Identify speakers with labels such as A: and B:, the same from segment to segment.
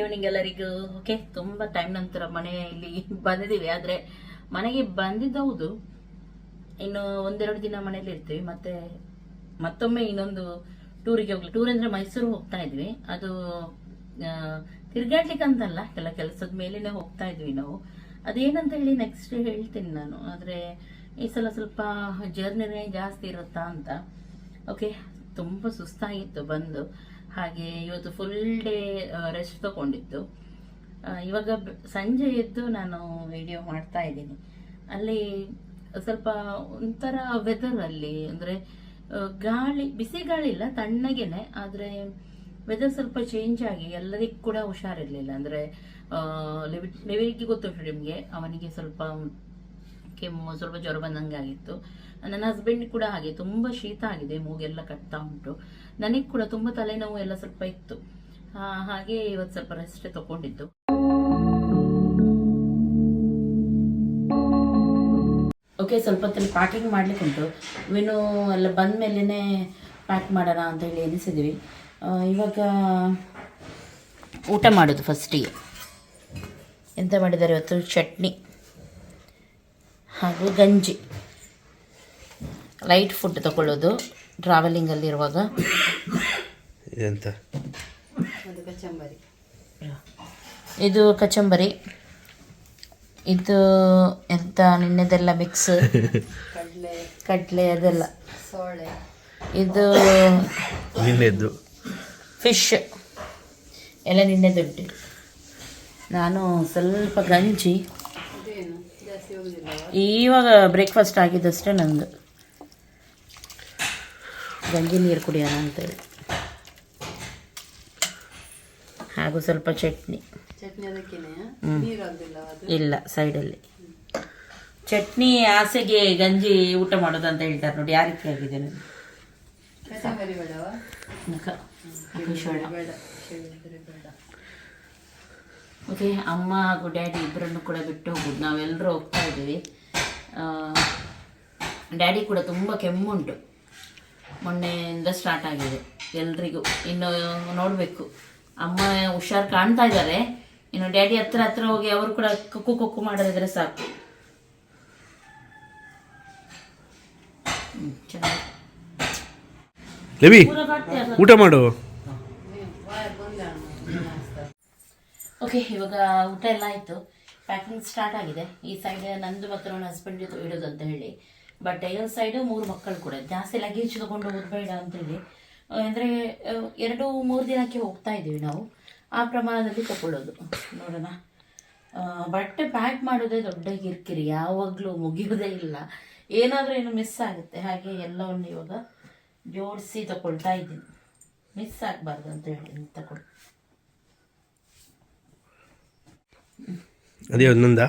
A: Evening ಎಲ್ಲರಿಗೂ. Okay, ತುಂಬ time ನಂತರ ಮನೆಯಲ್ಲಿ ಬಂದಿದ್ದೀವಿ. ಆದರೆ ಮನೆಗೆ ಬಂದಿದ್ದೌದು, ಇನ್ನು ಒಂದೆರಡು ದಿನ ಮನೇಲಿ ಇರ್ತೀವಿ. ಮತ್ತೊಮ್ಮೆ ಇನ್ನೊಂದು ಟೂರಿಗೆ ಹೋಗ್ಲಿ. ಟೂರ್ ಅಂದರೆ ಮೈಸೂರು ಹೋಗ್ತಾ ಇದ್ವಿ. ಅದು ತಿರ್ಗಾಡ್ಲಿಕ್ಕೆ ಅಂತಲ್ಲ, ಕೆಲಸದ ಮೇಲೇನೆ ಹೋಗ್ತಾ ಇದ್ವಿ ನಾವು. ಅದೇನಂತ ಹೇಳಿ ನೆಕ್ಸ್ಟ್ ಹೇಳ್ತೀನಿ ನಾನು. ಆದರೆ ಈ ಸಲ ಸ್ವಲ್ಪ ಜರ್ನಿನೇ ಜಾಸ್ತಿ ಇರುತ್ತಾ ಅಂತ. ಓಕೆ, ತುಂಬ ಸುಸ್ತಾಗಿತ್ತು ಬಂದು. ಹಾಗೆ ಇವತ್ತು ಫುಲ್ ಡೇ ರೆಸ್ಟ್ ತಗೊಂಡಿದ್ದು. ಇವಾಗ ಸಂಜೆ ಎದ್ದು ನಾನು ವಿಡಿಯೋ ಮಾಡ್ತಾ ಇದ್ದೀನಿ. ಅಲ್ಲಿ ಸ್ವಲ್ಪ ಒಂಥರ ವೆದರ್ ಅಲ್ಲಿ ಅಂದರೆ ಗಾಳಿ, ಬಿಸಿ ಗಾಳಿ ಇಲ್ಲ, ತಣ್ಣಗೇನೆ. ಆದರೆ ವೆದರ್ ಸ್ವಲ್ಪ ಚೇಂಜ್ ಆಗಿ ಎಲ್ಲರಿಗೂ ಕೂಡ ಹುಷಾರಿರ್ಲಿಲ್ಲ. ಅಂದರೆ ಲೆವಿಗೆ ಗೊತ್ತುಂಟು ನಿಮಗೆ, ಅವನಿಗೆ ಸ್ವಲ್ಪ ಕೆಮ್ಮು, ಸ್ವಲ್ಪ ಜ್ವರ ಬಂದಂಗೆ ಆಗಿತ್ತು. ನನ್ನ ಹಸ್ಬೆಂಡ್ ಕೂಡ ಹಾಗೆ ತುಂಬ ಶೀತ ಆಗಿದೆ, ಮೂಗೆಲ್ಲ ಕಟ್ತಾ ಉಂಟು. ನನಗೆ ಕೂಡ ತುಂಬ ತಲೆನೋವು ಎಲ್ಲ ಸ್ವಲ್ಪ ಇತ್ತು. ಹಾಗೆ ಇವತ್ತು ಸ್ವಲ್ಪ ರೆಸ್ಟ್ ತಗೊಂಡಿದ್ದು. ಓಕೆ, ಸ್ವಲ್ಪ ಹೊತ್ತಲ್ಲಿ ಪ್ಯಾಕಿಂಗ್ ಮಾಡ್ಲಿಕ್ಕೆ ಉಂಟು. ವಿನು ಎಲ್ಲ ಬಂದ ಮೇಲೇ ಪ್ಯಾಕ್ ಮಾಡೋಣ ಅಂತ ಹೇಳಿ ಎನಿಸಿದ್ವಿ. ಇವಾಗ ಊಟ ಮಾಡೋದು ಫಸ್ಟಿಗೆ. ಎಂತ ಮಾಡಿದ್ದಾರೆ ಇವತ್ತು? ಚಟ್ನಿ ಹಾಗೂ ಗಂಜಿ. ಲೈಟ್ ಫುಡ್ ತಗೊಳ್ಳೋದು ಟ್ರಾವೆಲಿಂಗಲ್ಲಿರುವಾಗ.
B: ಎಂತ
A: ಇದು ಕಚಂಬರಿ, ಇದು ಎಂತ ನಿನ್ನೆದೆಲ್ಲ ಮಿಕ್ಸ್, ಕಡಲೆ ಅದೆಲ್ಲ. ಇದು
B: ನಿನ್ನೆದ್ದು
A: ಫಿಶ್ ಎಲ್ಲ ನಿನ್ನೆದುಂಟು. ನಾನು ಸ್ವಲ್ಪ ಗಂಜಿ. ಇವಾಗ ಬ್ರೇಕ್ಫಾಸ್ಟ್ ಆಗಿದ್ದಷ್ಟೇ ನಂದು. ಗಂಜಿ ನೀರು ಕುಡಿಯೋಣ ಅಂತೇಳಿ. ಹಾಗೂ ಸ್ವಲ್ಪ ಚಟ್ನಿ. ಇಲ್ಲ, ಸೈಡಲ್ಲಿ ಚಟ್ನಿ. ಆಸೆಗೆ ಗಂಜಿ ಊಟ ಮಾಡೋದು ಅಂತ ಹೇಳ್ತಾರೆ ನೋಡಿ, ಆ ರೀತಿ ಆಗಿದೆ ನನಗೆ. ಓಕೆ, ಅಮ್ಮ ಹಾಗೂ ಡ್ಯಾಡಿ ಇಬ್ಬರನ್ನು ಕೂಡ ಬಿಟ್ಟು ಹೋಗುದು. ನಾವೆಲ್ಲರೂ ಹೋಗ್ತಾ ಇದ್ದೀವಿ. ಡ್ಯಾಡಿ ಕೂಡ ತುಂಬ ಕೆಮ್ಮುಂಟು, ಮೊನ್ನೆಯಿಂದ ಸ್ಟಾರ್ಟ್ ಆಗಿದೆ ಎಲ್ರಿಗೂ. ಇನ್ನು ನೋಡಬೇಕು, ಅಮ್ಮ ಹುಷಾರು ಕಾಣ್ತಾ ಇದ್ದಾರೆ. ಇನ್ನು ಡ್ಯಾಡಿ ಹತ್ರ ಹೋಗಿ ಅವರು ಕೂಡ ಕೊಕ್ಕು ಕೊಕ್ಕು ಮಾಡದಿದ್ರೆ ಸಾಕು.
B: ಊಟ ಮಾಡು.
A: ಓಕೆ, ಇವಾಗ ಊಟ ಎಲ್ಲ ಆಯಿತು, ಪ್ಯಾಕಿಂಗ್ ಸ್ಟಾರ್ಟ್ ಆಗಿದೆ. ಈ ಸೈಡ್ ನಂದು ಮತ್ತು ನನ್ನ ಹಸ್ಬೆಂಡ್ ಜೊತೆ ಇಡೋದು ಅಂತ ಹೇಳಿ. ಬಟ್ ಇನ್ನೊಂದು ಸೈಡು 3 ಮಕ್ಕಳು ಕೂಡ. ಜಾಸ್ತಿ ಲಗೇಜ್ ತೊಗೊಂಡು ಹೋಗೋದು ಬೇಡ ಅಂತೇಳಿ, ಅಂದರೆ 2-3 ದಿನಕ್ಕೆ ಹೋಗ್ತಾ ಇದ್ದೀವಿ ನಾವು. ಆ ಪ್ರಮಾಣದಲ್ಲಿ ತಗೊಳ್ಳೋದು. ನೋಡೋಣ. ಬಟ್ಟೆ ಪ್ಯಾಕ್ ಮಾಡೋದೇ ದೊಡ್ಡ ಕಿರಿಕಿರಿ, ಯಾವಾಗಲೂ ಮುಗಿಯೋದೇ ಇಲ್ಲ. ಏನಾದರೂ ಏನು ಮಿಸ್ ಆಗುತ್ತೆ. ಹಾಗೆ ಎಲ್ಲವನ್ನು ಇವಾಗ ಜೋಡಿಸಿ ತಗೊಳ್ತಾ ಇದ್ದೀನಿ, ಮಿಸ್ ಆಗಬಾರ್ದು ಅಂತ ಹೇಳಿ ತಗೊಳ್ಳಿ.
B: ಅದೇ ಒಂದೊಂದಾ?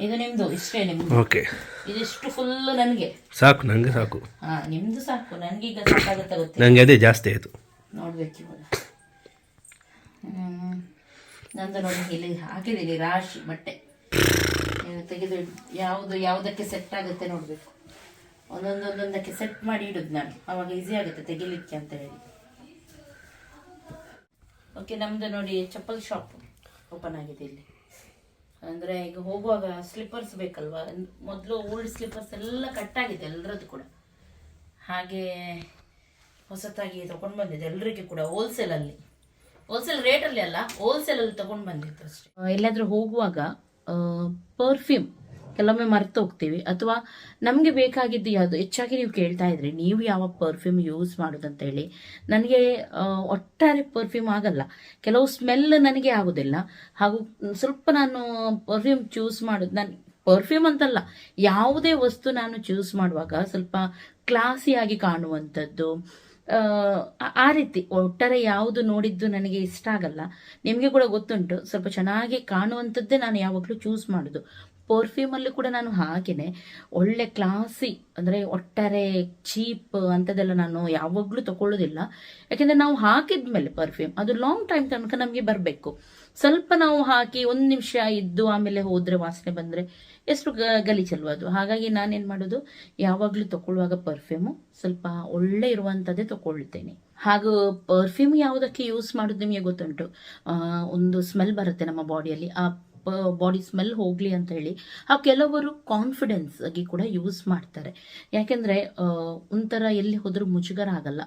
A: ಇದು ನಿಮ್ದು, ಇಷ್ಟೇ ನಿಮ್ದು.
B: ಓಕೆ,
A: ಇದಿಷ್ಟು ಫುಲ್ ನನಗೆ ಸಾಕು.
B: ನನಗೆ ಸಾಕು.
A: ನಿಮ್ದು ಸಾಕು, ನನಗೀಗ ಸಾಕಾಗುತ್ತೆ ಗೊತ್ತಿಲ್ಲ.
B: ನನಗೆ ಅದೇ ಜಾಸ್ತಿ ಆಯಿತು.
A: ನೋಡ್ಬೇಕು ಇವಾಗ. ನಂದು ನೋಡಿ, ಇಲ್ಲಿ ಹಾಕಿದ್ದೀನಿ ರಾಶಿ ಬಟ್ಟೆ. ತೆಗೆದು ಯಾವುದಕ್ಕೆ ಸೆಟ್ ಆಗುತ್ತೆ ನೋಡಬೇಕು. ಒಂದೊಂದಕ್ಕೆ ಸೆಟ್ ಮಾಡಿ ಇಡುದು ನಾನು, ಅವಾಗ ಈಸಿ ಆಗುತ್ತೆ ತೆಗಿಲಿಕ್ಕೆ ಅಂತ ಹೇಳಿ. ಓಕೆ, ನಮ್ದು ನೋಡಿ ಚಪ್ಪಲ್ ಶಾಪ್ ಓಪನ್ ಆಗಿದೆ ಇಲ್ಲಿ. ಅಂದರೆ ಈಗ ಹೋಗುವಾಗ ಸ್ಲಿಪ್ಪರ್ಸ್ ಬೇಕಲ್ವಾ. ಮೊದಲು ಓಲ್ಡ್ ಸ್ಲಿಪ್ಪರ್ಸ್ ಎಲ್ಲ ಕಟ್ಟಾಗಿದೆ ಎಲ್ಲರದ್ದು ಕೂಡ. ಹಾಗೆ ಹೊಸತಾಗಿ ತೊಗೊಂಡು ಬಂದಿದ್ದೆ ಎಲ್ಲರಿಗೂ ಕೂಡ. ಹೋಲ್ಸೇಲ್ ರೇಟಲ್ಲಿ ಅಲ್ಲ, ಹೋಲ್ಸೇಲಲ್ಲಿ ತೊಗೊಂಡು ಬಂದಿತ್ತು ಅಷ್ಟೇ. ಎಲ್ಲಾದರೂ ಹೋಗುವಾಗ ಪರ್ಫ್ಯೂಮ್ ಕೆಲವೊಮ್ಮೆ ಮರೆತು ಹೋಗ್ತೀವಿ, ಅಥವಾ ನಮಗೆ ಬೇಕಾಗಿದ್ದು ಯಾವುದು. ಹೆಚ್ಚಾಗಿ ನೀವು ಕೇಳ್ತಾ ಇದ್ರಿ ನೀವು ಯಾವ ಪರ್ಫ್ಯೂಮ್ ಯೂಸ್ ಮಾಡೋದಂತ ಹೇಳಿ. ನನಗೆ ಒಟ್ಟಾರೆ ಪರ್ಫ್ಯೂಮ್ ಆಗಲ್ಲ, ಕೆಲವು ಸ್ಮೆಲ್ ನನಗೆ ಆಗೋದಿಲ್ಲ. ಹಾಗೂ ಸ್ವಲ್ಪ ನಾನು ಪರ್ಫ್ಯೂಮ್ ಚೂಸ್ ಮಾಡೋದು, ನಾನು ಪರ್ಫ್ಯೂಮ್ ಅಂತಲ್ಲ, ಯಾವುದೇ ವಸ್ತು ನಾನು ಚೂಸ್ ಮಾಡುವಾಗ ಸ್ವಲ್ಪ ಕ್ಲಾಸಿಯಾಗಿ ಕಾಣುವಂಥದ್ದು, ಆ ರೀತಿ ಒಟ್ಟಾರೆ ಯಾವುದು ನೋಡಿದ್ದು ನನಗೆ ಇಷ್ಟ ಆಗಲ್ಲ. ನಿಮಗೆ ಕೂಡ ಗೊತ್ತುಂಟು, ಸ್ವಲ್ಪ ಚೆನ್ನಾಗಿ ಕಾಣುವಂಥದ್ದೇ ನಾನು ಯಾವಾಗಲೂ ಚೂಸ್ ಮಾಡೋದು. ಪರ್ಫ್ಯೂಮಲ್ಲಿ ಕೂಡ ನಾನು ಹಾಗೇನೆ ಒಳ್ಳೆ ಕ್ಲಾಸಿ ಅಂದರೆ ಒಟ್ಟಾರೆ ಚೀಪ್ ಅಂಥದ್ದೆಲ್ಲ ನಾನು ಯಾವಾಗಲೂ ತಗೊಳ್ಳೋದಿಲ್ಲ. ಯಾಕೆಂದರೆ ನಾವು ಹಾಕಿದ್ಮೇಲೆ ಪರ್ಫ್ಯೂಮ್ ಅದು ಲಾಂಗ್ ಟೈಮ್ ತನಕ ನಮಗೆ ಬರಬೇಕು. ಸ್ವಲ್ಪ ನಾವು ಹಾಕಿ 1 ನಿಮಿಷ ಇದ್ದು ಆಮೇಲೆ ಹೋದರೆ ವಾಸನೆ ಬಂದರೆ ಎಷ್ಟು ಗಲೀಜಲ್ವ ಅದು. ಹಾಗಾಗಿ ನಾನೇನು ಮಾಡೋದು, ಯಾವಾಗಲೂ ತಗೊಳ್ಳುವಾಗ ಪರ್ಫ್ಯೂಮು ಸ್ವಲ್ಪ ಒಳ್ಳೆ ಇರುವಂಥದ್ದೇ ತಗೊಳ್ತೇನೆ. ಹಾಗೂ ಪರ್ಫ್ಯೂಮ್ ಯಾವುದಕ್ಕೆ ಯೂಸ್ ಮಾಡೋದು ನಿಮಗೆ ಗೊತ್ತುಂಟು, ಒಂದು ಸ್ಮೆಲ್ ಬರುತ್ತೆ ನಮ್ಮ ಬಾಡಿಯಲ್ಲಿ, ಆ ಬಾಡಿ ಸ್ಮೆಲ್ ಹೋಗಲಿ ಅಂತ ಹೇಳಿ. ಆ ಕೆಲವರು ಕಾನ್ಫಿಡೆನ್ಸ್ ಆಗಿ ಕೂಡ ಯೂಸ್ ಮಾಡ್ತಾರೆ. ಯಾಕೆಂದರೆ ಒಂಥರ ಎಲ್ಲಿ ಹೋದರೂ ಮುಜುಗರ ಆಗಲ್ಲ.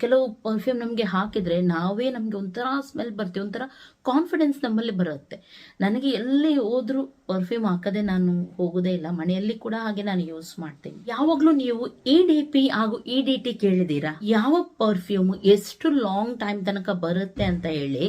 A: ಕೆಲವು ಪರ್ಫ್ಯೂಮ್ ನಮಗೆ ಹಾಕಿದರೆ ನಾವೇ ನಮಗೆ ಒಂಥರ ಸ್ಮೆಲ್ ಬರುತ್ತೆ, ಒಂಥರ ಕಾನ್ಫಿಡೆನ್ಸ್ ನಮ್ಮಲ್ಲಿ ಬರುತ್ತೆ. ನನಗೆ ಎಲ್ಲಿ ಹೋದರೂ ಪರ್ಫ್ಯೂಮ್ ಹಾಕದೆ ನಾನು ಹೋಗೋದೇ ಇಲ್ಲ. ಮನೆಯಲ್ಲಿ ಕೂಡ ಹಾಗೆ ನಾನು ಯೂಸ್ ಮಾಡ್ತೇನೆ. ಯಾವಾಗಲೂ ನೀವು EDP ಹಾಗೂ EDT ಕೇಳಿದ್ದೀರಾ? ಯಾವ ಪರ್ಫ್ಯೂಮ್ ಎಷ್ಟು ಲಾಂಗ್ ಟೈಮ್ ತನಕ ಬರುತ್ತೆ ಅಂತ ಹೇಳಿ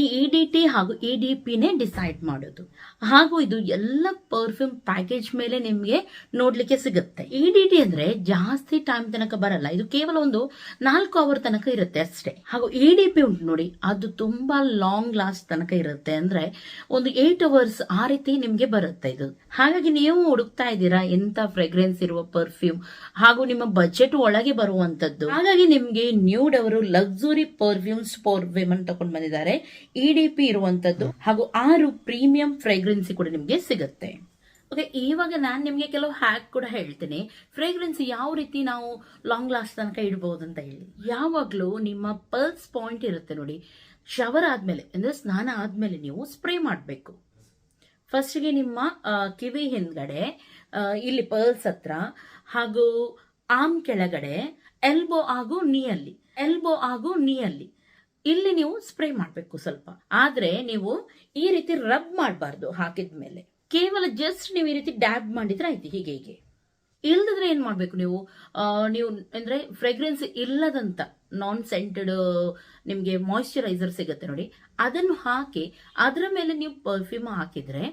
A: ಈ EDT ಹಾಗೂ EDPನೇ ಡಿಸೈಡ್ ಮಾಡೋದು. ಹಾಗೂ ಇದು ಎಲ್ಲ ಪರ್ಫ್ಯೂಮ್ ಪ್ಯಾಕೇಜ್ ಮೇಲೆ ನಿಮಗೆ ನೋಡ್ಲಿಕ್ಕೆ ಸಿಗುತ್ತೆ. EDT ಅಂದ್ರೆ ಜಾಸ್ತಿ ಟೈಮ್ ತನಕ ಬರಲ್ಲ, ಇದು ಕೇವಲ ಒಂದು 4 ಅವರ್ ತನಕ ಇರುತ್ತೆ ಅಷ್ಟೇ. ಹಾಗೂ EDP ಉಂಟು ನೋಡಿ, ಅದು ತುಂಬಾ ಲಾಂಗ್ ಲಾಸ್ಟ್ ತನಕ ಇರುತ್ತೆ, ಅಂದ್ರೆ ಒಂದು 8 ಅವರ್ಸ್ ಆ ರೀತಿ ನಿಮ್ಗೆ ಬರುತ್ತೆ ಇದು. ಹಾಗಾಗಿ ನೀವು ಹುಡುಕ್ತಾ ಇದ್ದೀರಾ ಎಂತ ಫ್ರೆಗ್ರೆನ್ಸ್ ಇರುವ ಪರ್ಫ್ಯೂಮ್ ಹಾಗೂ ನಿಮ್ಮ ಬಜೆಟ್ ಒಳಗೆ ಬರುವಂತದ್ದು. ಹಾಗಾಗಿ ನಿಮ್ಗೆ ನ್ಯೂಡ್ ಅವರು ಲಕ್ಸುರಿ ಪರ್ಫ್ಯೂಮ್ಸ್ ಫಾರ್ ವಿಮೆನ್ ತಗೊಂಡು ಬಂದಿದ್ದಾರೆ. EDP ಇರುವಂತದ್ದು ಹಾಗೂ 6 ಪ್ರೀಮಿಯಂ ಫ್ರೆಗ್ರೆನ್ಸಿ ಕೂಡ ನಿಮ್ಗೆ ಸಿಗುತ್ತೆ. ಓಕೆ, ಇವಾಗ ನಾನು ನಿಮಗೆ ಕೆಲವು ಹ್ಯಾಕ್ ಕೂಡ ಹೇಳ್ತೀನಿ. ಫ್ರೇಗ್ರೆನ್ಸ್ ಯಾವ ರೀತಿ ನಾವು ಲಾಂಗ್ ಲಾಸ್ಟ್ ತನಕ ಇಡಬಹುದು ಅಂತ ಹೇಳಿ. ಯಾವಾಗಲೂ ನಿಮ್ಮ ಪಲ್ಸ್ ಪಾಯಿಂಟ್ ಇರುತ್ತೆ ನೋಡಿ, ಶವರ್ ಆದ್ಮೇಲೆ ಅಂದ್ರೆ ಸ್ನಾನ ಆದ್ಮೇಲೆ ನೀವು ಸ್ಪ್ರೇ ಮಾಡಬೇಕು. ಫಸ್ಟ್ಗೆ ನಿಮ್ಮ ಕಿವಿ ಹಿಂದ್ಗಡೆ, ಇಲ್ಲಿ ಪಲ್ಸ್ ಹತ್ರ, ಹಾಗೂ ಆರ್ಮ್ ಕೆಳಗಡೆ, ಎಲ್ಬೋ ಹಾಗೂ ನೀಯಲ್ಲಿ ಇಲ್ಲಿ ನೀವು ಸ್ಪ್ರೇ ಮಾಡಬೇಕು ಸ್ವಲ್ಪ. ಆದ್ರೆ ನೀವು ಈ ರೀತಿ ರಬ್ ಮಾಡಬಾರ್ದು. ಹಾಕಿದ್ಮೇಲೆ ಕೇವಲ ಜಸ್ಟ್ ನೀವು ಈ ರೀತಿ ಡ್ಯಾಬ್ ಮಾಡಿದ್ರೆ ಆಯ್ತು, ಹೀಗೆ ಇಲ್ದಿದ್ರೆ ಏನ್ ಮಾಡ್ಬೇಕು ನೀವು ಅಂದ್ರೆ ಫ್ರೆಗ್ರೆನ್ಸ್ ಇಲ್ಲದಂತ ನಾನ್ ಸೆಂಟೆಡ್ ನಿಮ್ಗೆ ಮಾಯಿಶ್ಚರೈಸರ್ ಸಿಗುತ್ತೆ ನೋಡಿ, ಅದನ್ನು ಹಾಕಿ ಅದರ ಮೇಲೆ ನೀವು ಪರ್ಫ್ಯೂಮ್ ಹಾಕಿದ್ರೆ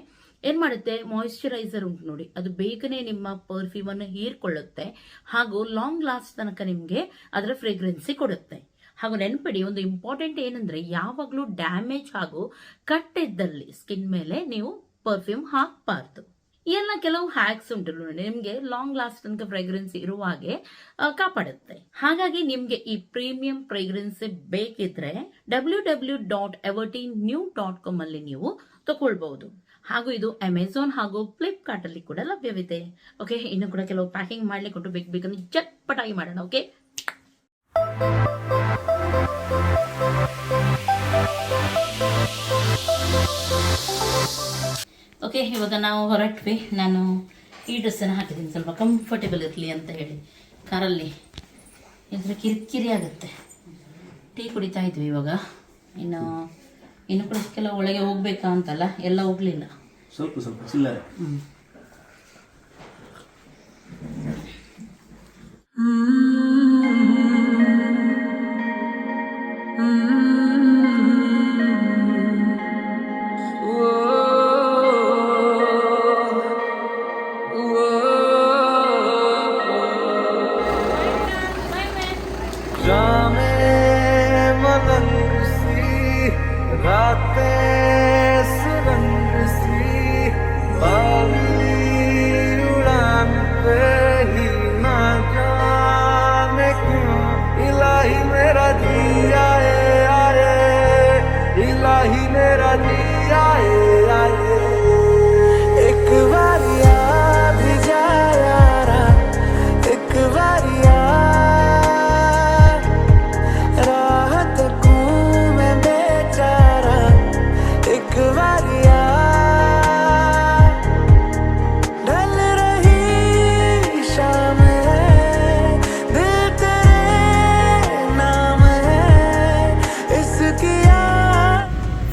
A: ಏನ್ ಮಾಡುತ್ತೆ, ಮಾಯಿಶ್ಚರೈಸರ್ ಉಂಟು ನೋಡಿ, ಅದು ಬೇಗನೆ ನಿಮ್ಮ ಪರ್ಫ್ಯೂಮ್ ಅನ್ನು ಹೀರ್ಕೊಳ್ಳುತ್ತೆ ಹಾಗೂ ಲಾಂಗ್ ಲಾಸ್ಟ್ ತನಕ ನಿಮ್ಗೆ ಅದರ ಫ್ರೇಗ್ರೆನ್ಸಿ ಕೊಡುತ್ತೆ. ಹಾಗೂ ನೆನಪಿಡಿ, ಒಂದು ಇಂಪಾರ್ಟೆಂಟ್ ಏನಂದ್ರೆ ಯಾವಾಗ್ಲೂ ಡ್ಯಾಮೇಜ್ ಹಾಗೂ ಕಟ್ ಇದ್ದಲ್ಲಿ ಸ್ಕಿನ್ ಮೇಲೆ ನೀವು ಪರ್ಫ್ಯೂಮ್ ಹಾಕಬಾರ್ದು. ಎಲ್ಲ ಕೆಲವು ಹ್ಯಾಕ್ಸ್ ಉಂಟು ನೋಡಿ, ನಿಮ್ಗೆ ಲಾಂಗ್ ಲಾಸ್ಟ್ ತನಕ ಫ್ರೆಗ್ರೆನ್ಸ್ ಇರುವ ಹಾಗೆ ಕಾಪಾಡುತ್ತೆ. ಹಾಗಾಗಿ ನಿಮ್ಗೆ ಈ ಪ್ರೀಮಿಯಂ ಫ್ರೆಗ್ರೆನ್ಸ್ ಬೇಕಿದ್ರೆ www.everteennew.com ಅಲ್ಲಿ ನೀವು ತಗೊಳ್ಬಹುದು. ಹಾಗೂ ಇದು ಅಮೆಝಾನ್ ಹಾಗೂ ಫ್ಲಿಪ್ಕಾರ್ಟ್ ಅಲ್ಲಿ ಕೂಡ ಲಭ್ಯವಿದೆ. ಓಕೆ, ಇನ್ನು ಕೂಡ ಕೆಲವು ಪ್ಯಾಕಿಂಗ್ ಮಾಡ್ಲಿಕ್ಕೆ ಉಂಟು, ಬೇಕಂದ್ರೆ ಚಟ್ಪಟಾಗಿ ಮಾಡೋಣ. ಓಕೆ, ಓಕೆ, ಇವಾಗ ನಾವು ಹೊರಟ್ವಿ. ನಾನು ಈ ಡ್ರೆಸ್ಸನ್ನು ಹಾಕಿದ್ದೀನಿ ಸ್ವಲ್ಪ ಕಂಫರ್ಟೇಬಲ್ ಇರಲಿ ಅಂತ ಹೇಳಿ. ಕಾರಲ್ಲಿ ಇದ್ರೆ ಕಿರಿಕಿರಿ ಆಗುತ್ತೆ. ಟೀ ಕುಡಿತಾ ಇದ್ವಿ ಇವಾಗ. ಇನ್ನು ಕೂಡ ಕೆಲವು ಒಳಗೆ ಹೋಗ್ಬೇಕಾ ಅಂತಲ್ಲ, ಎಲ್ಲ ಹೋಗ್ಲಿಲ್ಲ,
C: ಸ್ವಲ್ಪ ಚಿಲ್ಲರೆ.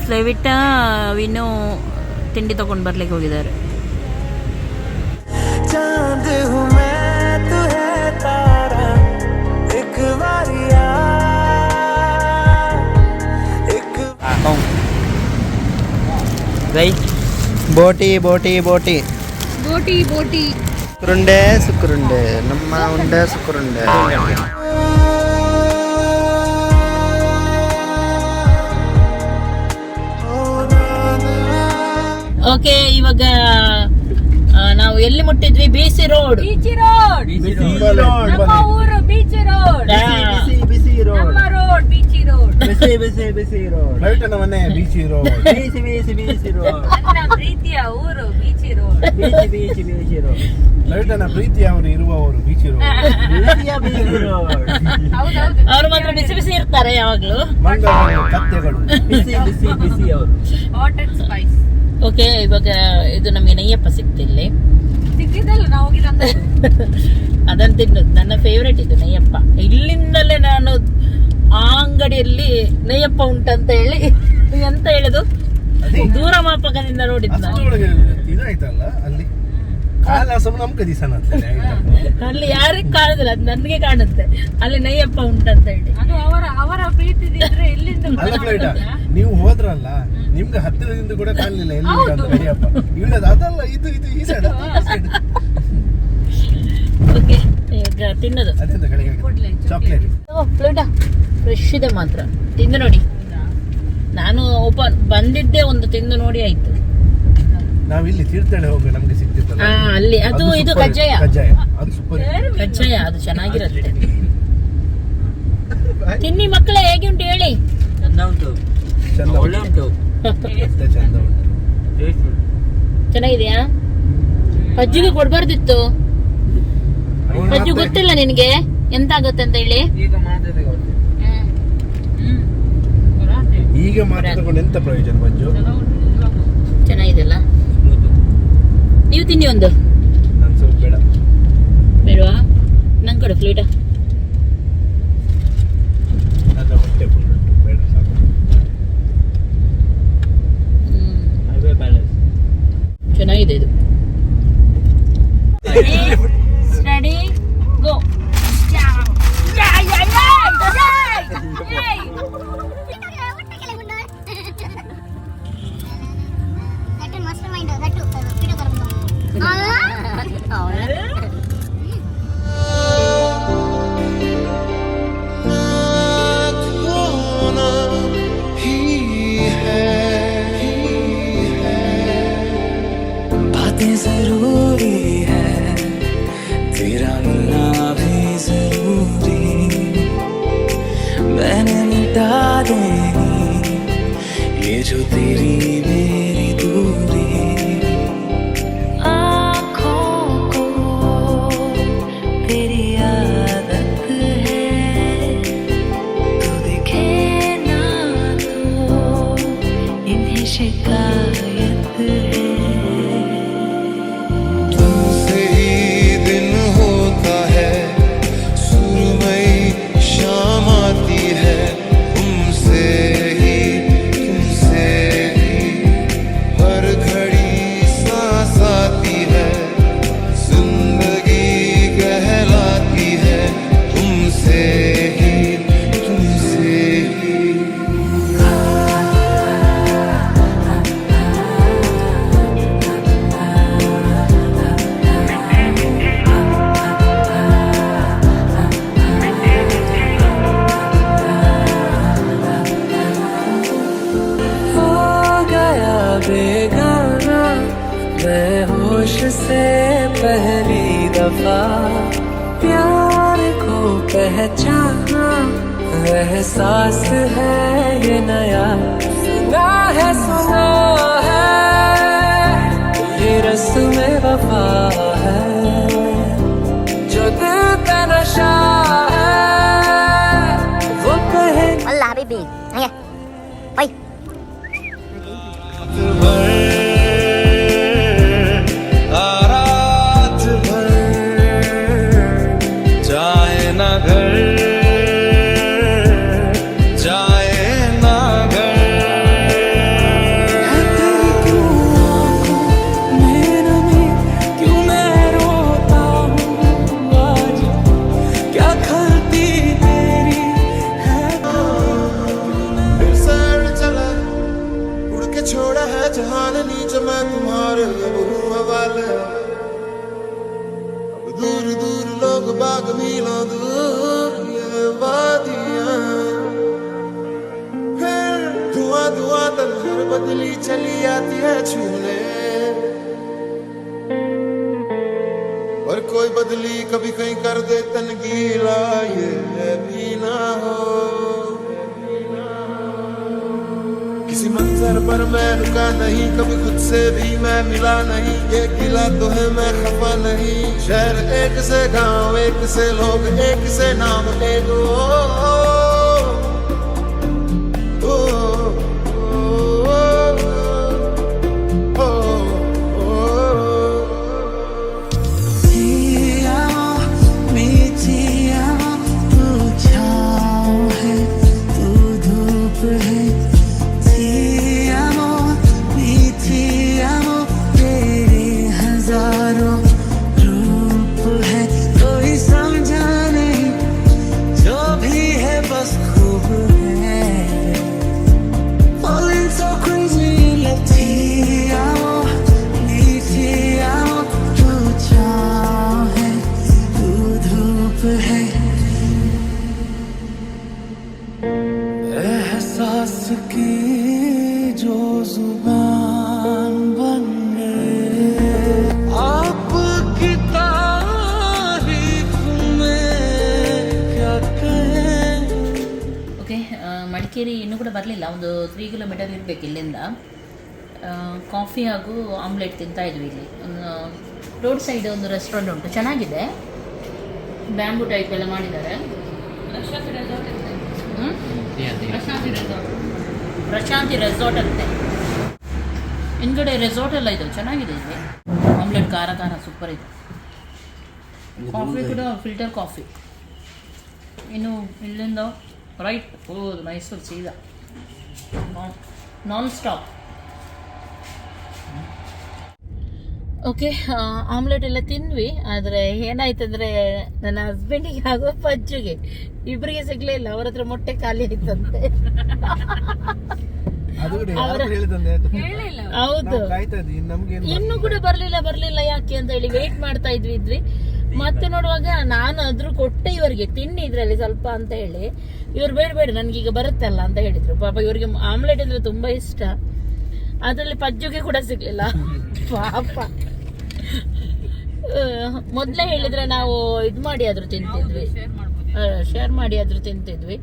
A: ಸ್ಲೇವಿಟ್ಟ ವಿನ್ನು ತಿಂಡಿ ತಗೊಂಡು ಬರ್ಲಿಕ್ಕೆ ಹೋಗಿದ್ದಾರೆ.
B: ಬೋಟಿ ಬೋಟಿ ಬೋಟಿ
D: ಬೋಟಿ ಬೋಟಿ
B: ಸುಕ್ರುಂಡೆ ಸುಕ್ರುಂಡೆ ನಮ್ಮ ಉಂಡೆ ಸುಕ್ರುಂಡೆ.
A: ಓಕೆ, ಇವಾಗ ನಾವು ಎಲ್ಲಿ ಮುಟ್ಟಿದ್ವಿ? BC road.
C: ನಮ್ಮ ಊರು ಬೀಚ್ ರೋಡ್.
B: ಬಿಸಿ ರೋಡ್.
C: ನಮ್ಮ ರೋಡ್ ಬೀಚ್ ರೋಡ್.
B: ಬಿಸಿ ರೋಡ್. ಲೈಟನ ಮನೆ ಬಿಸಿ ರೋಡ್. ಬಿಸಿ ರೋಡ್.
C: ನನ್ನ ಪ್ರೀತಿಯ ಊರು ಬೀಚ್ ರೋಡ್.
B: ಬಿಸಿ ರೋಡ್.
D: ಲೈಟನ ಪ್ರೀತಿ ಅವರು ಇರುವವರು ಬೀಚ್ ರೋಡ್.
B: ಬಿಸಿ ರೋಡ್.
C: ಹೌದೌದು.
A: ಅವ್ರು ಮಾತ್ರ ಬಿಸಿ ಇರ್ತಾರೆ ಯಾವಾಗ್ಲೂ.
D: ಮಂಗಳ ಕತ್ತೆಗಳು.
B: ಬಿಸಿ ಅವರು.
C: Hot and Spice.
A: ಓಕೆ, ಇವಾಗ ಇದು ನಮಗೆ ನಯ್ಯಪ್ಪ ಸಿಕ್ತಿಲ್ಲಿ.
C: ಸಿಕ್ಕಿದ್ದಲ್ಲ ನಾವು ಹೋಗಿಲ್ಲ ಅಂತ.
A: ಅದನ್ನ ತಿನ್ನೋದು ನನ್ನ ಫೇವ್ರೇಟ್ ಇದು ನಯ್ಯಪ್ಪ. ಇಲ್ಲಿಂದಲೇ ನಾನು ಆ ಅಂಗಡಿಯಲ್ಲಿ ನಯ್ಯಪ್ಪ ಉಂಟಂತ ಹೇಳಿ ಎಂತ ಹೇಳುದು, ದೂರ ಮಾಪಕದಿಂದ ನೋಡಿದ್ ನಾನು.
D: ಅಷ್ಟರೊಳಗೆ ಇದಾಯ್ತಲ್ಲ ಅಲ್ಲಿ ಕಾಲಾಸಮ ನಮ್ಗೆ ದಿವಸ
A: ಅಲ್ಲಿ ಯಾರಿಗ್ ಕಾಣುದಿಲ್ಲ, ಅದು ನನ್ಗೆ ಕಾಣುತ್ತೆ ಅಲ್ಲಿ ನಯ್ಯಪ್ಪ ಉಂಟಂತ ಹೇಳಿ.
C: ಅದು ಅವರ ಪ್ರೀತಿದಿದ್ರೆ ಎಲ್ಲಿಂದ
D: ಅಲ್ಲ ಫ್ಲೈಟ ನೀವು ಹೋದ್ರಲ್ಲ, ನಿಮ್ಗೆ ಹತ್ತಿರದಿಂದ ಕೂಡ ಕಾಣಲಿಲ್ಲ ಎಲ್ಲಿ ಅಂತ ನಡಿಯಪ್ಪ. ಇಲ್ಲದ ಅದಲ್ಲ, ಇದು ಈ ಸೈಡ್
A: ಓಕೆ, ಈಗ ತಿನ್ನೋದು.
D: ಅದೆಂತ ಕಡೆಗೆ ಚಾಕ್ಲೇಟ್
A: ಫ್ರೆಶ್ ಇದೆ ಮಾತ್ರ. ತಿಂದು ನೋಡಿ. ನಾನು ಬಂದಿದ್ದೆ ಒಂದು ತಿಂದು ನೋಡಿ ಆಯ್ತು.
D: ನಾವಿಲ್ಲಿ ತೀರ್ಥಹಳ್ಳಿ ಹೋಗಿ ನಮ್ಗೆ ಸಿಕ್ತಿತ್ತಲ್ಲ
A: ಅಲ್ಲಿ ಅದು ಇದು ಕಜ್ಜಾಯ.
D: ಅದು ಸೂಪರ್.
A: ಕಜ್ಜಾಯ ಅದು ಚೆನ್ನಾಗಿರುತ್ತೆ. ತಿನ್ನಿ ಮಕ್ಕಳೇ, ಹೇಗೆ ಉಂಟು ಹೇಳಿ.
D: ಚಂದ ಉಂಟು. ಮತ್ತೆ ಚಂದ ಉಂಟು.
A: ಚೆನ್ನಾಗಿದೆಯಾ? ಅಜ್ಜಿಗೆ ಕೊಡ್ಬಾರ್ದಿತ್ತು. ಅಜ್ಜಿ ಗೊತ್ತಿಲ್ಲ ನಿನ್ಗೆ ಎಂತ ಆಗುತ್ತೆ ಅಂತ ಹೇಳಿ.
D: ಈಗ ಮಾತಾಡ್ಕೊಂಡು ಎಂತ ಪ್ರಯೋಜನ ಮಂಜು?
A: ಚೆನ್ನಾಗಿದೆಲ್ಲ. ನೀವು ತಿನ್ನಿ ಒಂದು.
D: ನಾನು ಸ್ವಲ್ಪ ಬೇಡ.
A: ಬೇಡವಾ? ನಂಗೆ ಕೊಡು ಫ್ಲೂಟ.
D: ನನ್ನ ಹೊಟ್ಟೆ ಫುಲ್ ಉಂಟು, ಬೇಡ ಸಾಕು.
A: ಚೆನ್ನಾಗಿದೆ ಇದು. ಸ್ಟಡಿ ಗೋ.
E: जरूरी है तेरा मिलना भी जरूरी, मैंने मिटा देनी ये जो तेरी मेरी दूरी। आँखों को तेरी आदत है, तो दिखे ना तो इन्हें शिकायत है। बेगाना मैं होश से पहली दफा प्यार को पहचाना, एहसास है ये नया, सुना है ये रस्म वफा है, जो दिल पे नशा है वो कहे
F: अल्लाह हबीबी ये ओए
E: रात भर जाए ना घर, जाए ना घर। तेरी क्यों आँखों में नमी, क्यों मैं रोता हूँ आज, क्या खलती तेरी है।
G: चला उड़ के छोड़ा है जहान नीचे, मैं तुम्हारे अब हूँ हवाले। अब दूर दूर लोग बाग मीलों दूर ये वादियाँ, फिर धुआं धुआं तन्हार बदली चली आती है छूने। बदली कभी कहीं कर दे तन गीला ये भी ना हो किसी मंजर पर मैं रुका नहीं कभी खुद से भी मैं मिला नहीं ये गिला तो है मैं खफा नहीं शहर एक से गांव एक से लोग एक से नाम एक
E: एहसास की जो जुबान बन गए आपकी तारीफ में क्या कहें
A: ಓಕೆ ಮಡಿಕೇರಿ ಇನ್ನೂ ಕೂಡ ಬರಲಿಲ್ಲ ಒಂದು 3 ಕಿಲೋಮೀಟರ್ ಇರಬೇಕು ಇಲ್ಲಿಂದ ಕಾಫಿ ಹಾಗೂ ಆಮ್ಲೆಟ್ ತಿಂತಾ ಇದ್ವಿ ಇಲ್ಲಿ ರೋಡ್ ಸೈಡ್ ಒಂದು ರೆಸ್ಟೋರೆಂಟ್ ಉಂಟು ಚೆನ್ನಾಗಿದೆ ಬ್ಯಾಂಬೂ ಟೈಪ್ ಎಲ್ಲ ಮಾಡಿದ್ದಾರೆ ಪ್ರಶಾಂತಿ ರೆಸಾರ್ಟ್ ಅಂತೆ ಹಿಂದ್ಗಡೆ ರೆಸಾರ್ಟ್ ಎಲ್ಲ ಇದೆ ಚೆನ್ನಾಗಿದೆ ಇಲ್ಲಿ ಆಮ್ಲೆಟ್ ಖಾರ ಖಾರ ಸೂಪರ್ ಇದೆ ಕಾಫಿ ಕೂಡ ಫಿಲ್ಟರ್ ಕಾಫಿ ಇನ್ನು ಇಲ್ಲಿಂದ ರೈಟ್ ಹೋದು ಮೈಸೂರು ಸೀದಾ ನಾನ್ ಸ್ಟಾಪ್ ಓಕೆ ಆಮ್ಲೆಟ್ ಎಲ್ಲ ತಿಂದ್ವಿ ಆದರೆ ಏನಾಯ್ತಂದ್ರೆ ನನ್ನ ಹಸ್ಬೆಂಡಿಗೆ ಹಾಗೂ ಪಜ್ಜುಗೆ ಇಬ್ಬರಿಗೆ ಸಿಗ್ಲೇ ಇಲ್ಲ ಅವ್ರ ಹತ್ರ ಮೊಟ್ಟೆ ಖಾಲಿ ಆಯ್ತಂತೆ ಹೌದು ಇನ್ನೂ ಕೂಡ ಬರ್ಲಿಲ್ಲ ಯಾಕೆ ಅಂತ ಹೇಳಿ ವೇಟ್ ಮಾಡ್ತಾ ಇದ್ವಿ ಮತ್ತೆ ನೋಡುವಾಗ ನಾನು ಅದ್ರ ಕೊಟ್ಟೆ ಇವರಿಗೆ ತಿನ್ನಿ ಇದ್ರಲ್ಲಿ ಸ್ವಲ್ಪ ಅಂತ ಹೇಳಿ ಇವ್ರು ಬೇಡ ನನ್ಗೀಗ ಬರುತ್ತಲ್ಲ ಅಂತ ಹೇಳಿದ್ರು ಪಾಪ ಇವರಿಗೆ ಆಮ್ಲೆಟ್ ಅಂದ್ರೆ ತುಂಬಾ ಇಷ್ಟ ಅದ್ರಲ್ಲಿ ಪಜ್ಜುಗೆ ಕೂಡ ಸಿಗ್ಲಿಲ್ಲ ಪಾಪ ಮೊದ್ಲೇ ಹೇಳಿದ್ರೆ ನಾವು ಇದ್ ಮಾಡಿ ಆದ್ರೂ ತಿಂತಿದ್ವಿ ಶೇರ್ ಮಾಡಿ ಆದ್ರೂ ತಿಂತಿದ್ವಿ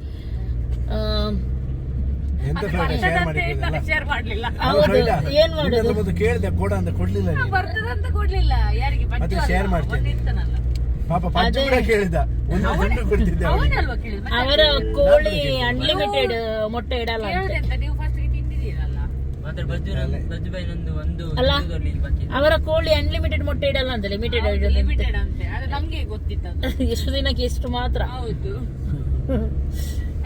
A: ಹೌದು ಏನ್ ಮಾಡುದು
D: ಕೇಳಿದೆ ಕೊಡ ಅಂತ ಕೊಡ್ಲಿಲ್ಲ
C: ಕೊಡ್ಲಿಲ್ಲ ಯಾರಿಗೆ
D: ಮತ್ತೆ ಶೇರ್ ಮಾಡ್ತೀನಿ ಪಾಪ ಪಜ್ಜು ಕೂಡ ಕೇಳಿದ ಒಂದು ದುಡ್ಡು ಕೊಡ್ತಿದ್ದೆ
A: ಅವರ ಕೋಳಿ ಅನ್ಲಿಮಿಟೆಡ್ ಮೊಟ್ಟೆ ಇಡಲ್ಲ ಅಂತ
C: ನೀವು ಫಸ್ಟ್ ತಿಂದಿದ್ದೀರಲ್ಲ
A: ಅಲ್ಲ ಅವರ ಕೋಳಿ ಅನ್ಲಿಮಿಟೆಡ್ ಮೊಟ್ಟೆ ಇಡಲ್ಲ ಅಂತ ಲಿಮಿಟೆಡ್
C: ಲಿಮಿಟೆಡ್ ಅಂತೆ ಅದು ನಮ್ಗೆ ಗೊತ್ತಿತ್ತು
A: ಎಷ್ಟು ದಿನಕ್ಕೆ ಎಷ್ಟು ಮಾತ್ರ
C: ಹೌದು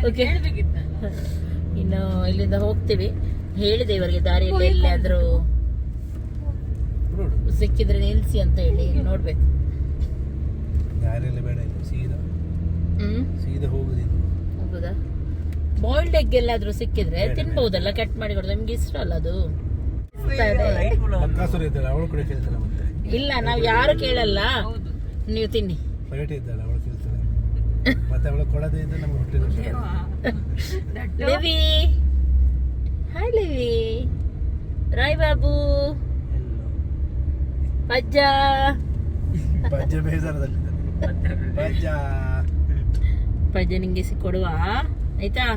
A: ಓಕೆ ಇನ್ನು ಇಲ್ಲಿಂದ ಹೋಗ್ತೀವಿ ಹೇಳಿದೆ ಇವರಿಗೆ ದಾರಿಯಲ್ಲಿ ಎಲ್ಲಿಯಾದ್ರೂ ಸಿಕ್ಕಿದ್ರೆ ನಿಲ್ಸಿ ಅಂತ ಹೇಳಿ ನೋಡ್ಬೇಕು
D: ದಾರಿಯಲ್ಲಿ ಬೇಡ ಇಲ್ಲ ಸೀದಾ
A: ಹೋಗುದಾ ಬಾಯ್ಲ್ಡ್ ಎಗ್ ಎಲ್ಲಾದ್ರೂ ಸಿಕ್ಕಿದ್ರೆ ತಿನ್ಬಹುದಲ್ಲ ಕಟ್ ಮಾಡಿ ಕೊಡೋದು ನಮ್ಗೆ ಇಷ್ಟ ಅಲ್ಲ ಅದು
D: ಅವಳು ಕೂಡ ಕೇಳ್ತಾಳೆ
A: ಇಲ್ಲ ನಾವ್ ಯಾರು ಕೇಳಲ್ಲ ನೀವು ತಿನ್ನಿ
D: ಇದ್ದಾಳೆ ಅವಳು ಕೇಳ್ತಾಳೆ ಮತ್ತೆ ಅವಳು ಕೊಡದೇ ಇದ್ರೆ ನಮ್ಗೆ ಹೊಟ್ಟೆ
A: ಲಿವಿ ಹಾಯ್ ಲಿವಿ ರಾಯ್ ಬಾಬು ಪಜ್ಜ
D: ಬೇಜಾರದಲ್ಲಿದ್ದಾನೆ
A: ಪಜ್ಜ ನಿಂಗೆ ಕೊಡುವ ಆಯ್ತಾ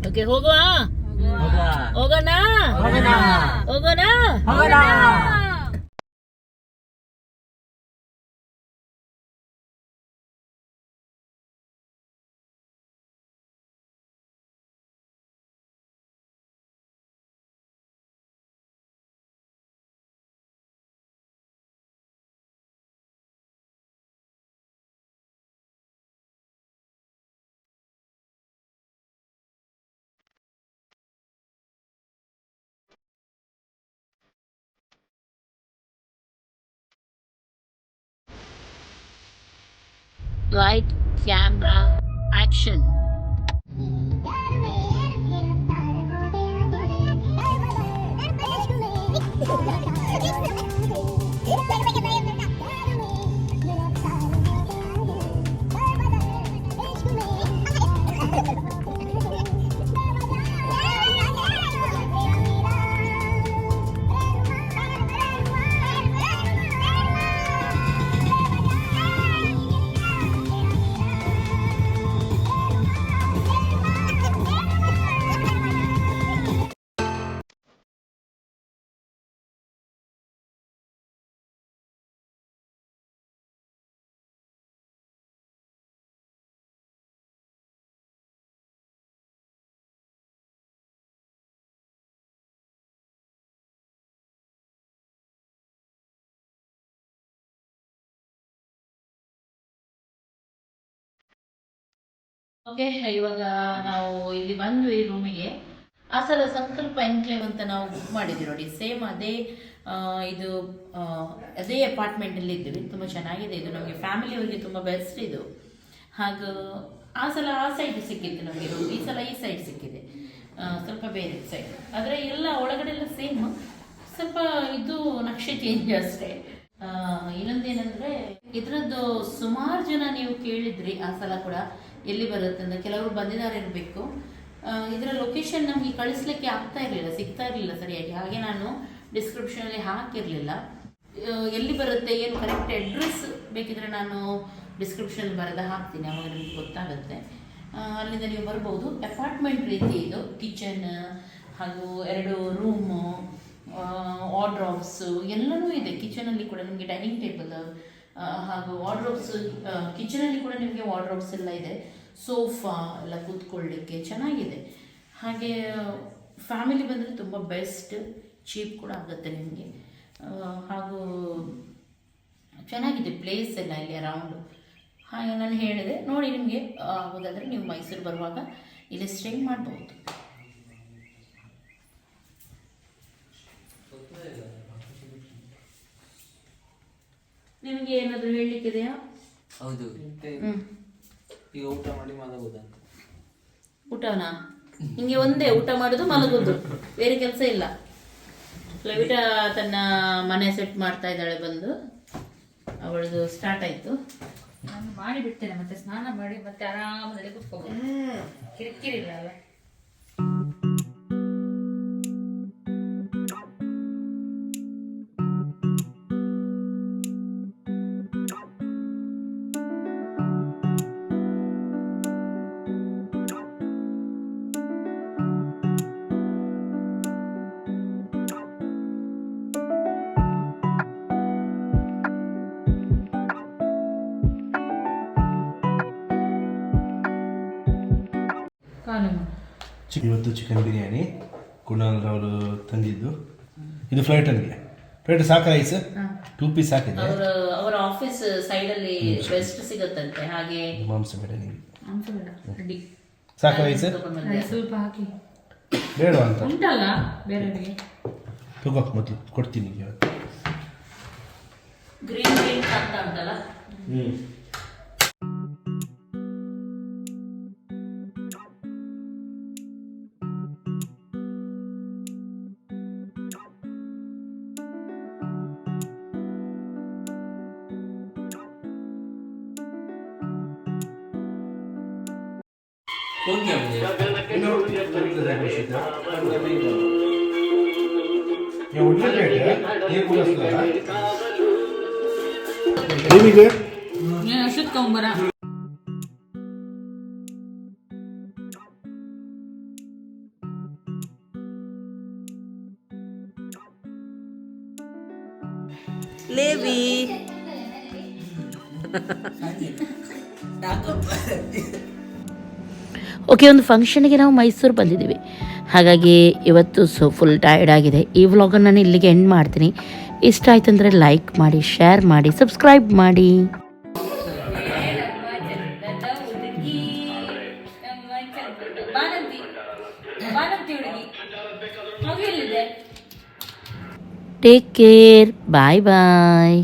A: ಓಕೆ ಹೋಗುವ ಹೋಗೋಣ Light, camera, action. ಓಕೆ, ಇವಾಗ ನಾವು ಇಲ್ಲಿ ಬಂದ್ವಿ ರೂಮಿಗೆ. ಆ ಸಲ ಸಂಕಲ್ಪ ಎನ್ಕ್ಲೇವ್ ಅಂತ ನಾವು ಬುಕ್ ಮಾಡಿದ್ವಿ ನೋಡಿ, ಸೇಮ್ ಅದೇ ಇದು ಅದೇ ಅಪಾರ್ಟ್ಮೆಂಟಲ್ಲಿ ಇದ್ದೀವಿ. ತುಂಬ ಚೆನ್ನಾಗಿದೆ ಇದು, ನಮಗೆ ಫ್ಯಾಮಿಲಿಯವರಿಗೆ ತುಂಬ ಬೆಸ್ಟ್ ಇದು. ಹಾಗೂ ಆ ಸಲ ಆ ಸೈಡ್ ಸಿಕ್ಕಿತ್ತು ನಮಗೆ ರೂಮ್, ಈ ಸಲ ಈ ಸೈಡ್ ಸಿಕ್ಕಿದೆ, ಸ್ವಲ್ಪ ಬೇರೆ ಸೈಡ್. ಆದರೆ ಎಲ್ಲ ಒಳಗಡೆ ಎಲ್ಲ ಸೇಮ್, ಸ್ವಲ್ಪ ಇದು ನಕ್ಷೆ ಚೇಂಜ್ ಅಷ್ಟೇ. ಇನ್ನೊಂದೇನೆಂದರೆ ಇದರದ್ದು ಸುಮಾರು ಜನ ನೀವು ಕೇಳಿದ್ರಿ ಆ ಸಲ ಕೂಡ ಎಲ್ಲಿ ಬರುತ್ತೆ ಅಂತ. ಕೆಲವರು ಬಂದಿದ್ದಾರೆ ಇರಬೇಕು. ಇದರ ಲೊಕೇಶನ್ ನಮಗೆ ಕಳಿಸ್ಲಿಕ್ಕೆ ಆಗ್ತಾ ಇರಲಿಲ್ಲ, ಸಿಗ್ತಾ ಇರಲಿಲ್ಲ ಸರಿಯಾಗಿ. ಹಾಗೆ ನಾನು ಡಿಸ್ಕ್ರಿಪ್ಷನಲ್ಲಿ ಹಾಕಿರಲಿಲ್ಲ ಎಲ್ಲಿ ಬರುತ್ತೆ ಏನು ಕರೆಕ್ಟ್ ಅಡ್ರೆಸ್. ಬೇಕಿದ್ರೆ ನಾನು ಡಿಸ್ಕ್ರಿಪ್ಷನ್ ಬರೆದ ಹಾಕ್ತೀನಿ, ಅವಾಗ ನಿಮಗೆ ಗೊತ್ತಾಗುತ್ತೆ. ಅಲ್ಲಿಂದ ನೀವು ಬರ್ಬೋದು. ಅಪಾರ್ಟ್ಮೆಂಟ್ ರೀತಿ ಇದು, ಕಿಚನ್ ಹಾಗೂ 2 ರೂಮು, ವಾರ್ಡ್ರೋಬ್ಸು ಎಲ್ಲನೂ ಇದೆ. ಕಿಚನಲ್ಲಿ ಕೂಡ ನಿಮಗೆ ಡೈನಿಂಗ್ ಟೇಬಲ್ ಹಾಗೂ ವಾರ್ಡ್ರೋಬ್ಸ್, ಕಿಚನಲ್ಲಿ ಕೂಡ ನಿಮಗೆ ವಾರ್ಡ್ರೋಬ್ಸ್ ಎಲ್ಲ ಇದೆ. ಸೋಫಾ ಎಲ್ಲ ಕೂತ್ಕೊಳ್ಳಿಕ್ಕೆ ಚೆನ್ನಾಗಿದೆ. ಹಾಗೆ ಫ್ಯಾಮಿಲಿ ಬಂದರೆ ತುಂಬ ಬೆಸ್ಟ್, ಚೀಪ್ ಕೂಡ ಆಗುತ್ತೆ ನಿಮಗೆ. ಹಾಗೂ ಚೆನ್ನಾಗಿದೆ ಪ್ಲೇಸ್ ಎಲ್ಲ ಇಲ್ಲಿ ಅರೌಂಡು. ಹಾಗೆ ನಾನು ಹೇಳಿದೆ ನೋಡಿ, ನಿಮಗೆ ಆಗೋದಾದರೆ ನೀವು ಮೈಸೂರು ಬರುವಾಗ ಇಲ್ಲಿ ಸ್ಟೇ ಮಾಡ್ಬೋದು. ನಿಮಗೆ ಏನಾದರೂ ಹೇಳಲಿಕ್ಕಿದೆಯಾ?
B: ಹೌದು, ಈಗ ಊಟ ಮಾಡಿ ಮಲಗುದಂತ.
A: ಊಟನಾ? ನಿಮಗೆ ಒಂದೇ ಊಟ ಮಾಡೋದು ಮಲಗೋದು, ಬೇರೆ ಕೆಲಸ ಇಲ್ಲ. ಲವಿಟ ತನ್ನ ಮನೆ ಸೆಟ್ ಮಾಡ್ತಾ ಇದ್ದಾಳೆ, ಬಂದು ಅವಳದು ಸ್ಟಾರ್ಟ್ ಆಯಿತು.
C: ನಾನು ಮಾಡಿ ಬಿಡ್ತೇನೆ, ಮತ್ತೆ ಸ್ನಾನ ಮಾಡಿ ಮತ್ತೆ ಆರಾಮದಲ್ಲಿ ಕೂತ್ಕೋಬೋದು, ಕಿರಿಕಿರಿ ಇಲ್ಲ ಅಲ್ಲ.
D: ಇವತ್ತು ಚಿಕನ್ ಬಿರಿಯಾನಿ ಕುಣಾಲ್ ಅವರು ತಂದಿದ್ದು. ಇದು ಫ್ಲೈಟಲ್ಲಿಗೆ ಫ್ಲೈಟ್ ಸಾಕ ರೈಸ್ 2 ಪೀಸ್ ಹಾಕಿದೆ.
A: ಅವರ ಆಫೀಸ್ ಸೈಡಲ್ಲಿ ಬೆಸ್ಟ್ ಸಿಗುತ್ತಂತೆ. ಹಾಗೆ
D: ಮಾಂಸ ಬೇಡ ನಿಮಗೆ,
C: ರೆಡಿ
D: ಸಾಕ ರೈಸ್
C: ಸ್ವಲ್ಪ ಹಾಕಿ
D: ಬೇಡ ಅಂತ
C: ಉಂಟಲ್ಲ ಬೇರೆಯವರಿಗೆ.
D: ತಗೋ ಮೊದಲು ಕೊಡ್ತೀನಿ.
A: ಗ್ರೀನ್ ಗ್ರೀನ್ ಅಂತ ಉಂಟಲ್ಲ.
C: ಅಷ್ಟೊತ್ತು ತಗೊಂಬರ.
A: ಲೇವಿ ಓಕೆ, ಒಂದು ಫಂಕ್ಷನ್ಗೆ ನಾವು ಮೈಸೂರು ಬಂದಿದ್ದೀವಿ. ಹಾಗಾಗಿ ಇವತ್ತು ಫುಲ್ ಟಯರ್ಡ್ ಆಗಿದೆ. ಈ ವ್ಲಾಗನ್ನು ನಾನು ಇಲ್ಲಿಗೆ ಎಂಡ್ ಮಾಡ್ತೀನಿ. ಇಷ್ಟ ಆಯ್ತು ಅಂದರೆ ಲೈಕ್ ಮಾಡಿ, ಶೇರ್ ಮಾಡಿ, ಸಬ್ಸ್ಕ್ರೈಬ್ ಮಾಡಿ. ಟೇಕ್ ಕೇರ್, ಬಾಯ್ ಬಾಯ್.